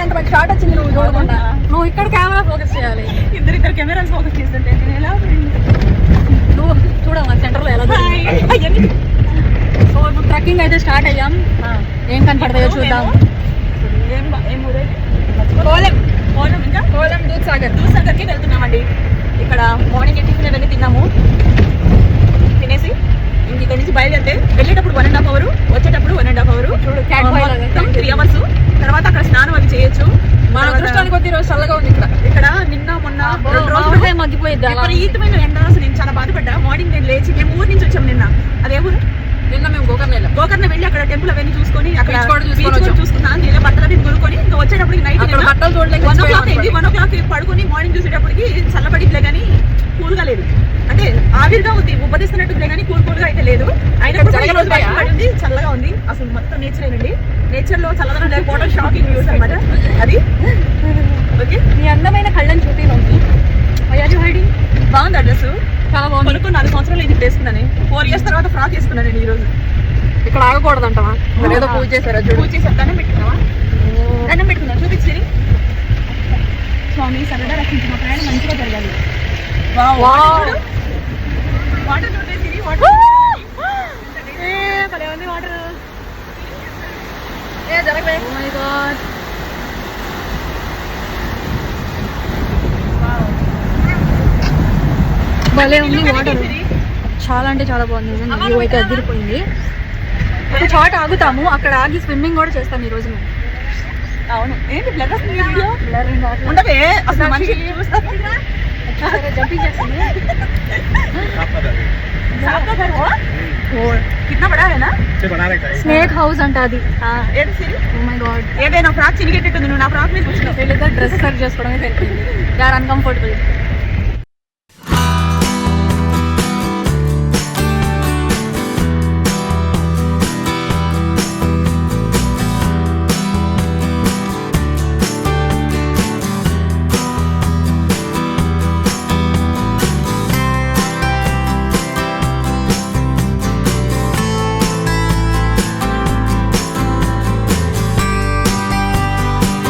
ఎంత మంచి షాట్ వచ్చింది నువ్వు చూడకుండా. నువ్వు ఇక్కడ కెమెరా ఫోకస్ చేయాలి. ఇద్దరు కెమెరాస్ ఫోకస్ చేస్తుంటే ఎలా నువ్వు చూడమ్మా సెంటర్ లో ఎలా. సో ఇప్పుడు ట్రెక్కింగ్ అయితే స్టార్ట్ అయ్యాం. ఏం కనపడతాయో చూద్దాం. కోలం దూద్సాగర్కి వెళ్తున్నామండి. ఇక్కడ మార్నింగ్ టిఫిన్ అవన్నీ తిన్నాము. తినేసి ఇంక ఇక్కడ నుంచి బయలుదేరితే వెళ్ళేటప్పుడు 1.5 hours, వచ్చేటప్పుడు 1.5 hours, మొత్తం 3 hours. తర్వాత అక్కడ స్నానం అవి చేయొచ్చు. మన అదృష్టానికి కొద్ది రోజు చల్లగా ఉంది ఇక్కడ నిన్న మొన్న 2 రోజులు మగ్గిపోయింది. విపరీతమైన ఎండ. అసలు నేను చాలా బాధపడ్డా. మార్నింగ్ నేను లేచి మేము ఊరు నుంచి వచ్చాము. అదే ఊరు నిన్న మేము గోకర్ణ వెళ్ళి అక్కడ టెంపుల్ అవన్నీ చూసుకొని అక్కడ చూసుకున్నాను. నేను బట్టలు కొనుక్కొని ఇంకా వచ్చేటప్పటికి నైట్ బట్టలు చూడలేదు. 1 o'clock అయింది. 1 o'clock పడుకొని మార్నింగ్ చూసేటప్పటికి చల్లబడిలే కానీ కూల్గా లేదు. అంటే ఆవిరిగా ఉంది, ఉబ్బదిస్తున్నట్టులే కానీ కూల్గా అయితే లేదు. అయినప్పుడు చల్లగా ఉంది. అసలు మొత్తం నేచరేనండి. నేచర్ లో చల్లదనం లేకపోవడం షాకింగ్ న్యూస్ అనమాట అది. ఓకే, మీ అందమైన కళ్ళని చూపి బాగుంది అడ్రస్. చాలా బాగుంది. 4 సంవత్సరాలు ఇది వేసుకున్నాను. 4 years తర్వాత ఫ్రాక్ వేసుకున్నాను నేను ఈ రోజు. ఇక్కడ ఆగకూడదంటావా? ఏదో పూజ చేశారా? పూజ చేశారు. దండం పెట్టుకున్నావా? దండం పెట్టుకున్నా. చూపించి స్వామి సరదా రక్షించిన ప్రయాణం మంచిగా జరగాలి. వాటర్ చూడేసి వాటర్ వాటర్ జరగలేదు. భలే ఉంది వాటర్. చాలా అంటే చాలా బాగుంది. వ్యూ అయితే అదిరిపోయింది. ఒక చోట ఆగుతాము, అక్కడ ఆగి స్విమ్మింగ్ కూడా చేస్తాం ఈ రోజు మేము. అవును. ఏంటి బ్లర్ వస్తుంది వీడియో? ఉండవే అసలు మనిషి జంపింగ్ చేస్తుంది. స్నేక్ హౌస్ అంట అది. ఏదైనా ఫ్రాక్ చినిగేటట్టుంది. నువ్వు నా ఫ్రాక్ మీద కూర్చున్నావు. డ్రెస్ సర్వ్ చేసుకోవడమే సరిపోయింది. They are uncomfortable.